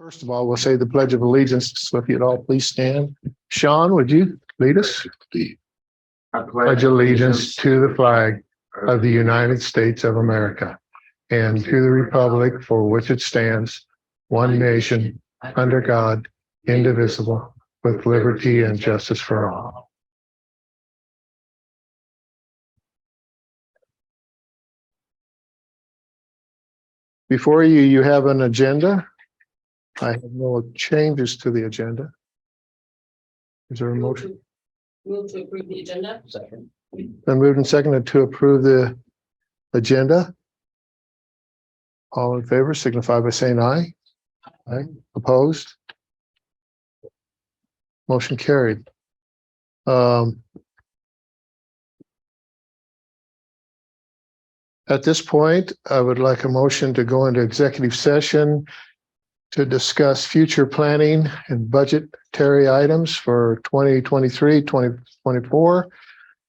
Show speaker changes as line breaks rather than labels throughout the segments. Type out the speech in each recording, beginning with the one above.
First of all, we'll say the Pledge of Allegiance. So if you'd all please stand. Sean, would you lead us? I pledge allegiance to the flag of the United States of America and to the republic for which it stands, one nation, under God, indivisible, with liberty and justice for all. Before you, you have an agenda. I have no changes to the agenda. Is there a motion?
Move to approve the agenda. Second.
Been moved and seconded to approve the agenda. All in favor signify by saying aye. Aye. Opposed? Motion carried. At this point, I would like a motion to go into executive session to discuss future planning and budgetary items for 2023-2024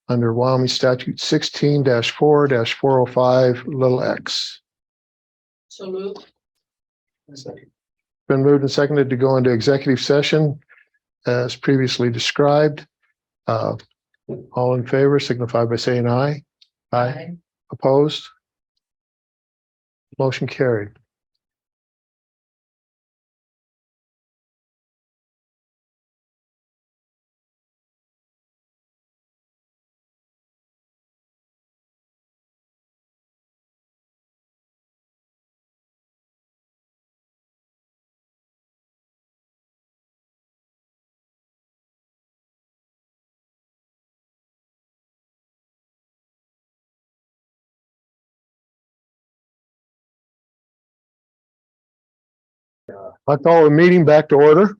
under Wyoming Statute 16-4-405 x.
So move.
Been moved and seconded to go into executive session as previously described. All in favor signify by saying aye. Aye. Opposed? Motion carried. I call the meeting back to order.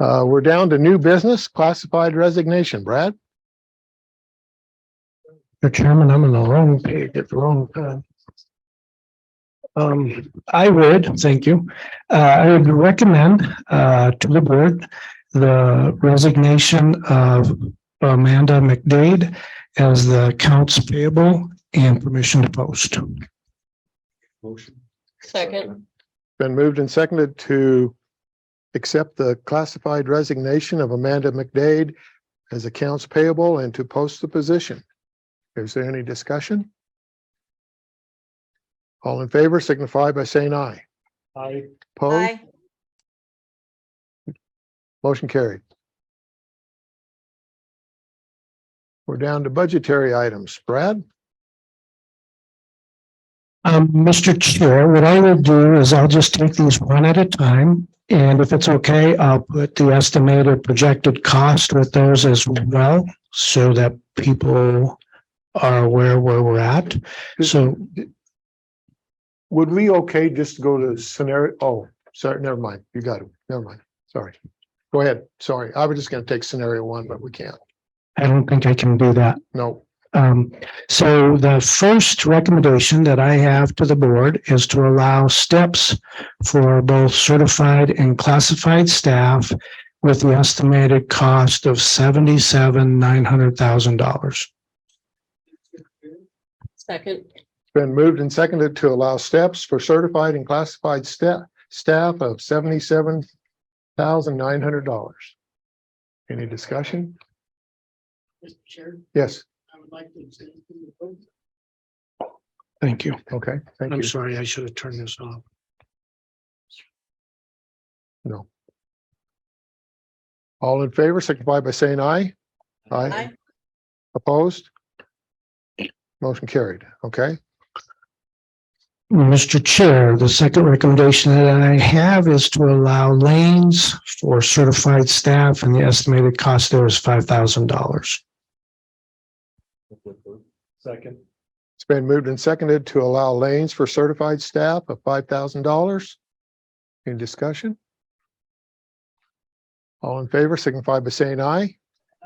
We're down to new business, classified resignation. Brad?
Mr. Chairman, I'm on the wrong page at the wrong time. I would, thank you. I would recommend to the board the resignation of Amanda McDade as the accounts payable and permission to post.
Motion.
Second.
Been moved and seconded to accept the classified resignation of Amanda McDade as accounts payable and to post the position. Is there any discussion? All in favor signify by saying aye. Aye. Opposed?
Aye.
Motion carried. We're down to budgetary items. Brad?
Mr. Chair, what I will do is I'll just take these one at a time. And if it's okay, I'll put the estimated projected cost with those as well, so that people are aware where we're at. So
Would we okay just to go to scenario? Oh, sorry, never mind. You got it. Never mind. Sorry. Go ahead. Sorry. I was just going to take scenario one, but we can't.
I don't think I can do that.
No.
So the first recommendation that I have to the board is to allow steps for both certified and classified staff with the estimated cost of $77,900,000.
Second.
It's been moved and seconded to allow steps for certified and classified staff of $77,900. Any discussion?
Mr. Chair,
Yes.
I would like to extend the vote. Thank you.
Okay. Thank
I'm
you.
sorry, I should have turned this off.
No. All in favor signify by saying aye.
Aye.
Opposed? Motion carried. Okay.
Mr. Chair, the second recommendation that I have is to allow lanes for certified staff, and the estimated cost there is $5,000.
Second. It's been moved and seconded to allow lanes for certified staff of $5,000. Any discussion? All in favor signify by saying aye.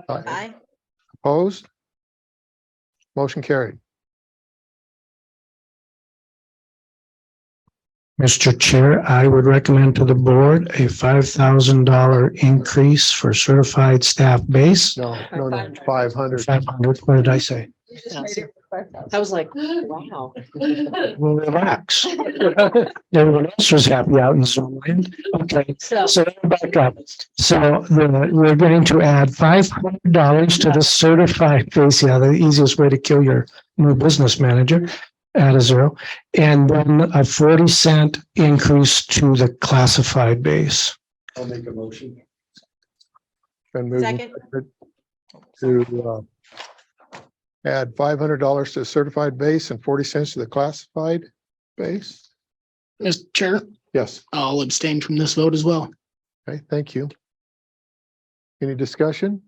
Aye.
Opposed? Motion carried.
Mr. Chair, I would recommend to the board a $5,000 increase for certified staff base.
No, 500.
500, what did I say?
I was like, wow.
Well, relax. Everyone else was happy out in Zoom land. Okay,
So,
so back up. So we're going to add $500 to the certified base. Yeah, the easiest way to kill your new business manager. Add a zero. And then a 40-cent increase to the classified base.
I'll make a motion.
Been moved and
second,
seconded to add $500 to the certified base and 40 cents to the classified base.
Mr. Chair,
Yes.
I'll abstain from this vote as well.
Okay, thank you. Any discussion?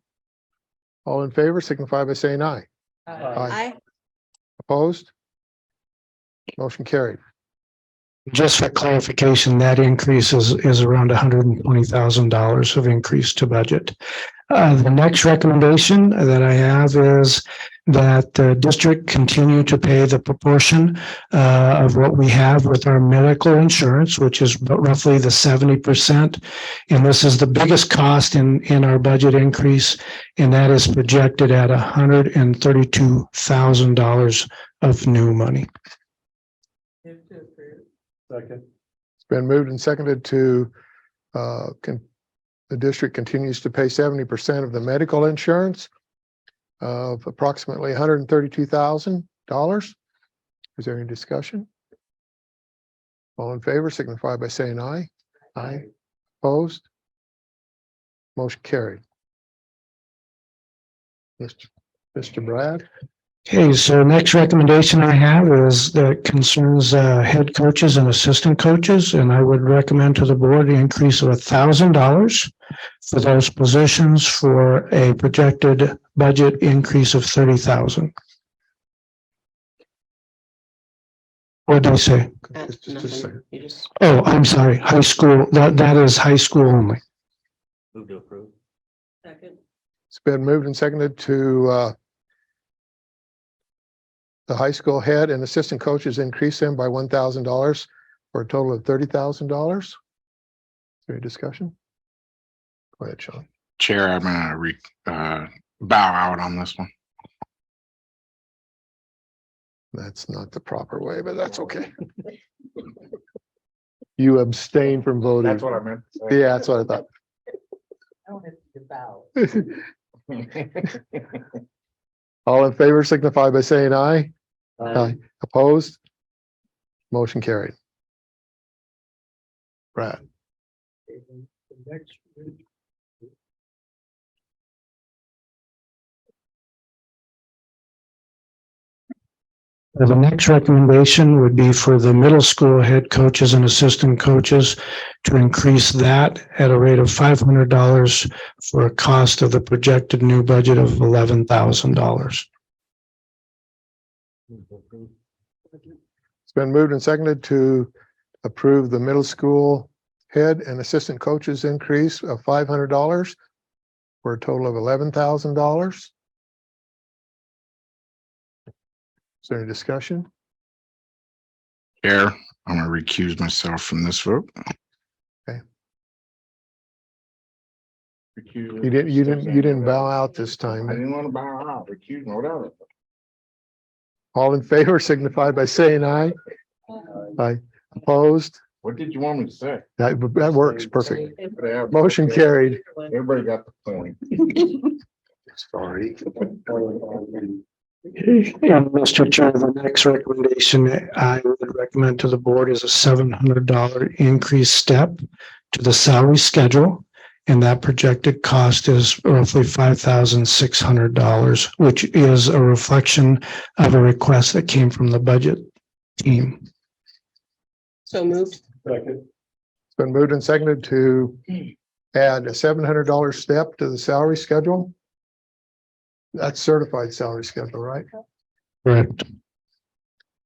All in favor signify by saying aye.
I,
Opposed? Motion carried.
Just for clarification, that increase is around $120,000 of increase to budget. The next recommendation that I have is that the district continue to pay the proportion of what we have with our medical insurance, which is roughly the 70%. And this is the biggest cost in our budget increase, and that is projected at $132,000 of new money.
Second.
It's been moved and seconded to the district continues to pay 70% of the medical insurance of approximately $132,000. Is there any discussion? All in favor signify by saying aye. Aye. Opposed? Motion carried. Mr. Brad?
Okay, so next recommendation I have is that concerns head coaches and assistant coaches, and I would recommend to the board the increase of $1,000 for those positions for a projected budget increase of $30,000. What did I say?
Just a second.
you just,
Oh, I'm sorry, high school. That is high school only.
Move to approve.
second,
It's been moved and seconded to the high school head and assistant coaches increase them by $1,000 for a total of $30,000. Is there any discussion? Go ahead, Sean.
Chair, I'm gonna bow out on this one.
That's not the proper way, but that's okay. You abstain from voting.
That's what I meant. to say.
Yeah, that's what I thought. All in favor signify by saying aye. Aye. Opposed? Motion carried. Brad?
The next recommendation would be for the middle school head coaches and assistant coaches to increase that at a rate of $500 for a cost of the projected new budget of $11,000.
It's been moved and seconded to approve the middle school head and assistant coaches increase of $500 for a total of $11,000. Is there any discussion?
Chair, I'm gonna recuse myself from this vote.
You didn't bow out this
I
time.
didn't want to bow out, recuse me, whatever.
All in favor signify by saying aye. Aye. Opposed?
What did you want me to say?
That works perfect.
Whatever.
Motion carried.
Everybody got the point.
Sorry.
And Mr. Chair, the next recommendation I would recommend to the board is a $700 increase step to the salary schedule. And that projected cost is roughly $5,600, which is a reflection of a request that came from the budget team.
so moved,
Second.
It's been moved and seconded to add a $700 step to the salary schedule. That's certified salary schedule, right?
Correct.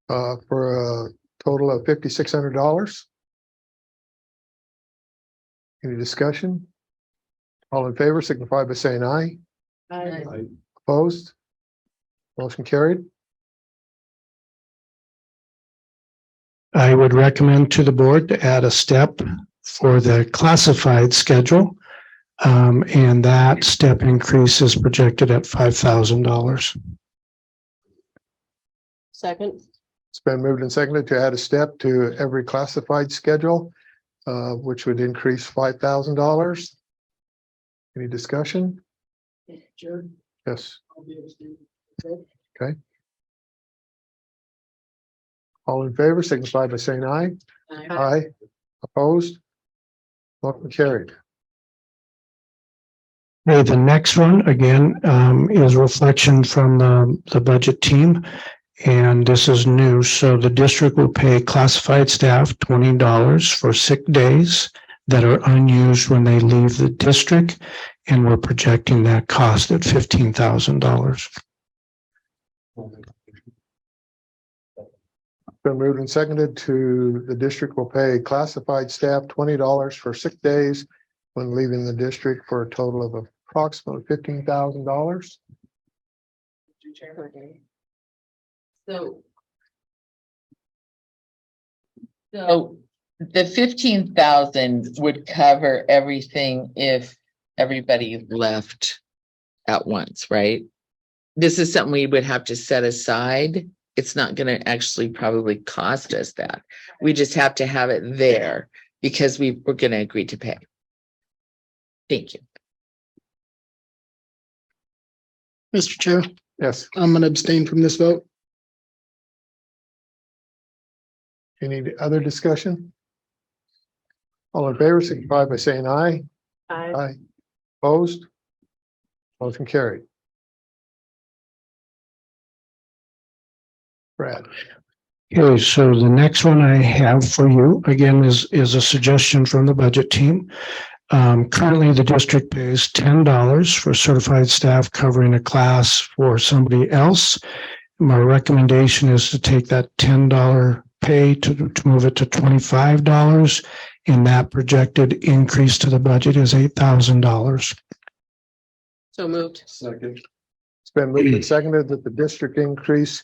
For a total of $5,600. Any discussion? All in favor signify by saying aye.
I,
Opposed? Motion carried.
I would recommend to the board to add a step for the classified schedule. And that step increase is projected at $5,000.
Second.
It's been moved and seconded to add a step to every classified schedule, which would increase $5,000. Any discussion?
Chair.
Yes.
I'll be abstaining.
All in favor, signify by saying aye. Aye. Opposed? Motion carried.
Okay, the next one, again, is reflection from the budget team. And this is new. So the district will pay classified staff $20 for sick days that are unused when they leave the district. And we're projecting that cost at $15,000.
Been moved and seconded to the district will pay classified staff $20 for sick days when leaving the district for a total of approximately $15,000.
So the 15,000 would cover everything if everybody left at once, right? This is something we would have to set aside. It's not going to actually probably cost us that. We just have to have it there because we're going to agree to pay. Thank you.
Mr. Chair,
Yes.
I'm going to abstain from this vote.
Any other discussion? All in favor, signify by saying aye. Aye. Opposed? Motion carried. Brad.
Okay, so the next one I have for you, again, is a suggestion from the budget team. Currently, the district pays $10 for certified staff covering a class for somebody else. My recommendation is to take that $10 pay to move it to $25, and that projected increase to the budget is $8,000.
So moved.
Second.
It's been moved and seconded that the district increase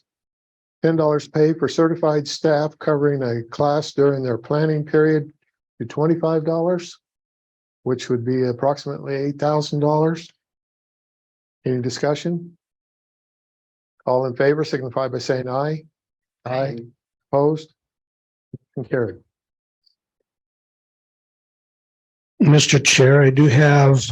$10 pay for certified staff covering a class during their planning period to $25, which would be approximately $8,000. Any discussion? All in favor, signify by saying aye. Aye. Opposed? And carried.
Mr. Chair, I do have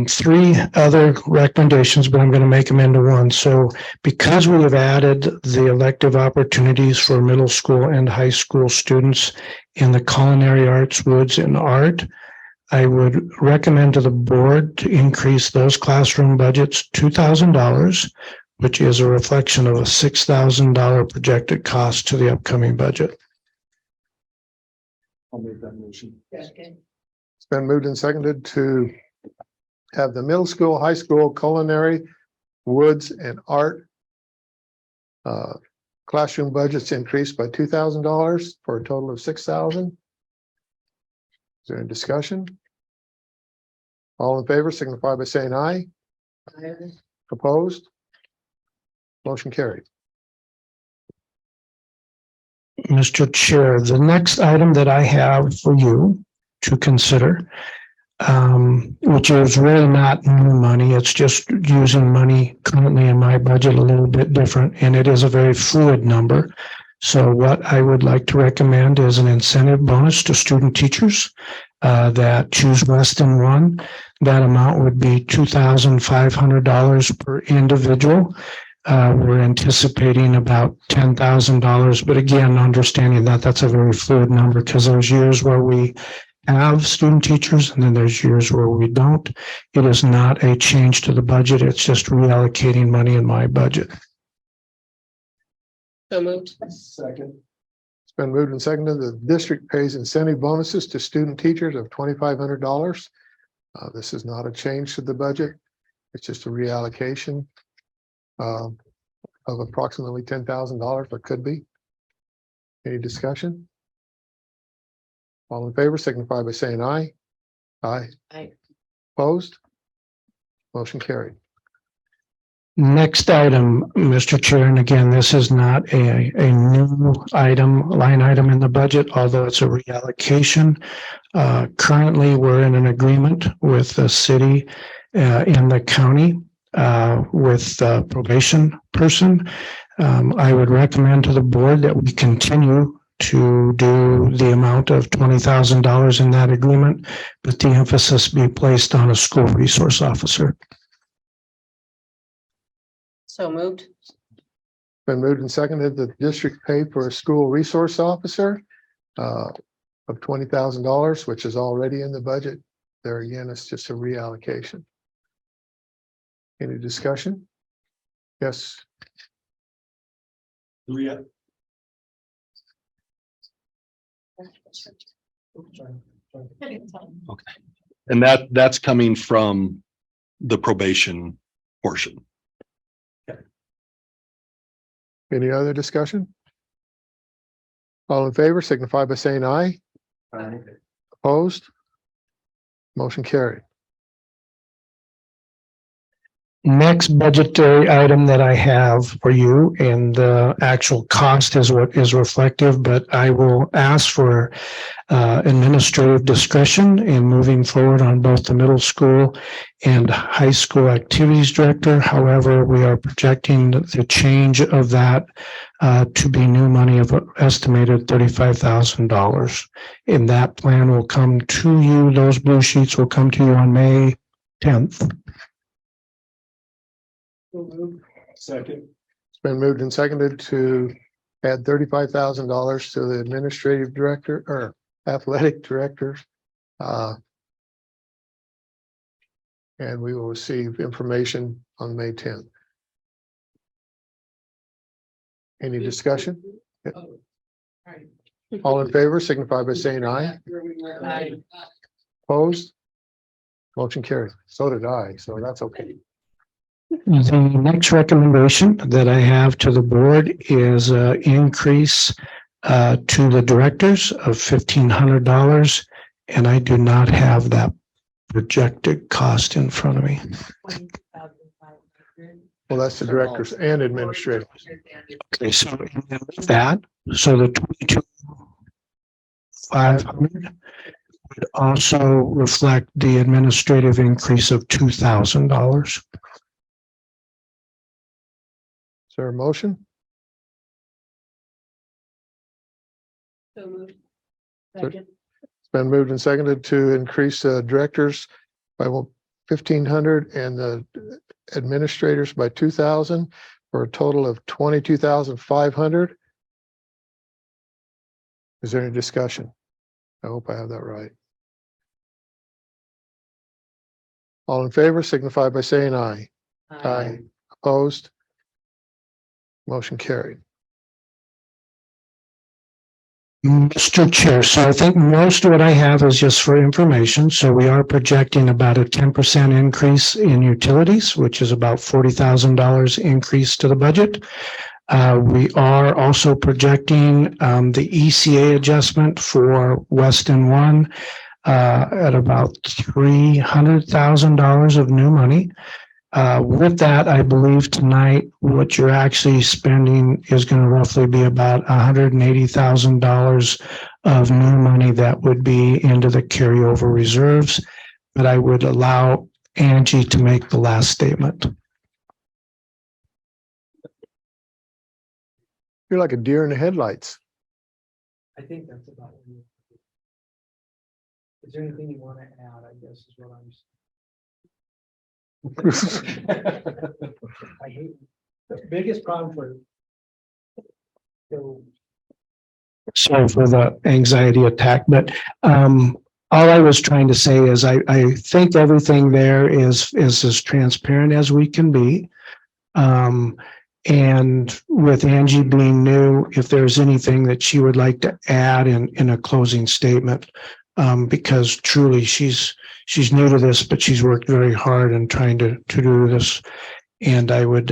three other recommendations, but I'm going to make them into one. So because we have added the elective opportunities for middle school and high school students in the culinary arts, woods, and art, I would recommend to the board to increase those classroom budgets $2,000, which is a reflection of a $6,000 projected cost to the upcoming budget.
I'll make that motion.
It's been moved and seconded to have the middle school, high school, culinary, woods, and art classroom budgets increased by $2,000 for a total of $6,000. Is there any discussion? All in favor, signify by saying aye. Opposed? Motion carried.
Mr. Chair, the next item that I have for you to consider, which is really not new money, it's just using money currently in my budget a little bit different, and it is a very fluid number. So what I would like to recommend is an incentive bonus to student teachers that choose Weston 1. That amount would be $2,500 per individual. We're anticipating about $10,000, but again, understanding that that's a very fluid number because there's years where we have student teachers and then there's years where we don't. It is not a change to the budget. It's just reallocating money in my budget.
So moved.
Second.
It's been moved and seconded. The district pays incentive bonuses to student teachers of $2,500. This is not a change to the budget. It's just a reallocation of approximately $10,000, or could be. Any discussion? All in favor, signify by saying aye. Aye.
Aye.
Opposed? Motion carried.
Next item, Mr. Chair, and again, this is not a new item, line item in the budget, although it's a reallocation. Currently, we're in an agreement with the city and the county with the probation person I would recommend to the board that we continue to do the amount of $20,000 in that agreement, but the emphasis be placed on a school resource officer.
So moved.
Been moved and seconded that the district pay for a school resource officer of $20,000, which is already in the budget. There again, it's just a reallocation. Any discussion? Yes,
Yeah.
And that's coming from the probation portion.
any other discussion? All in favor signify by saying aye. Opposed? Motion carried.
Next budgetary item that I have for you, and the actual cost is what is reflective, but I will ask for administrative discretion in moving forward on both the middle school and high school activities director. However, we are projecting the change of that to be new money of estimated $35,000. And that plan will come to you. Those blue sheets will come to you on May 10th.
Second.
It's been moved and seconded to add $35,000 to the administrative director or athletic director. And we will receive information on May 10th. Any discussion? All in favor signify by saying aye. Opposed? Motion carried. So did I, so that's okay.
The next recommendation that I have to the board is increase to the directors of $1,500, and I do not have that projected cost in front of me.
Well, that's the directors and administrators.
Okay, so with that, so the 22,500 would also reflect the administrative increase of $2,000.
Is there a motion?
So moved.
Second. It's been moved and seconded to increase directors by 1,500 and the administrators by 2,000 for a total of 22,500. Is there any discussion? I hope I have that right. All in favor signify by saying aye. Aye. Opposed? Motion carried.
Mr. Chair, so I think most of what I have is just for information. So we are projecting about a 10% increase in utilities, which is about $40,000 increase to the budget. We are also projecting the ECA adjustment for Weston 1 at about $300,000 of new money. With that, I believe tonight what you're actually spending is going to roughly be about $180,000 of new money that would be into the carryover reserves. But I would allow Angie to make the last statement.
You're like a deer in the headlights.
I think that's about what you. Is there anything you want to add? I guess is what I'm. I hate the biggest problem for.
Sorry for the anxiety attack, but all I was trying to say is I think everything there is as transparent as we can be. And with Angie being new, if there's anything that she would like to add in a closing statement, because truly she's new to this, but she's worked very hard in trying to do this. And I would,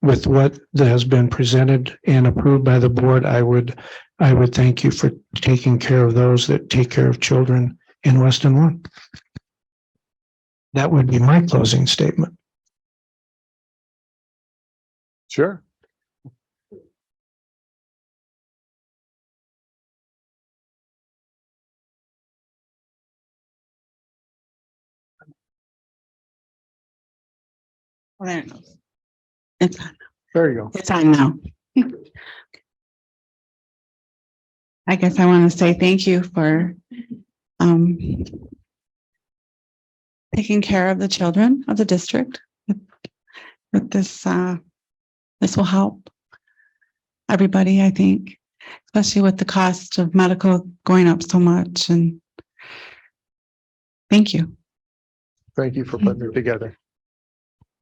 with what has been presented and approved by the board, I would thank you for taking care of those that take care of children in Weston 1. That would be my closing statement.
Sure.
Bueno,
There you go.
It's on now. I guess I want to say thank you for taking care of the children of the district. With this, this will help everybody, I think, especially with the cost of medical going up so much. And thank you.
Thank you for putting it together.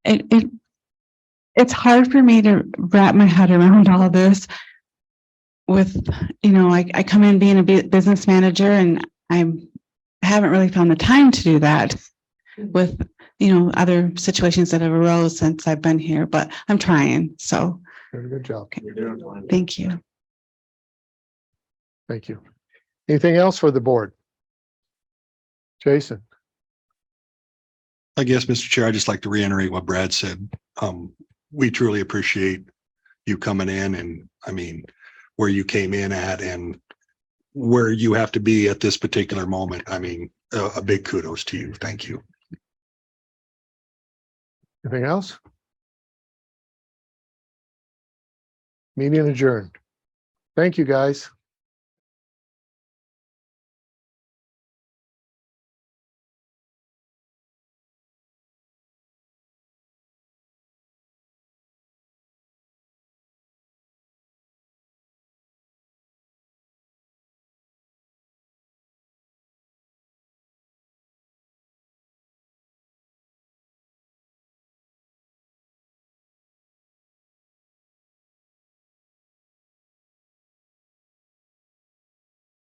It's hard for me to wrap my head around all this with, you know, I come in being a business manager and I haven't really found the time to do that with, you know, other situations that have arose since I've been here, but I'm trying. So
Very good job.
thank you.
Thank you. Anything else for the board? Jason?
I guess, Mr. Chair, I'd just like to reiterate what Brad said. We truly appreciate you coming in, and I mean, where you came in at and where you have to be at this particular moment. I mean, a big kudos to you. Thank you.
Anything else? Meeting adjourned. Thank you, guys.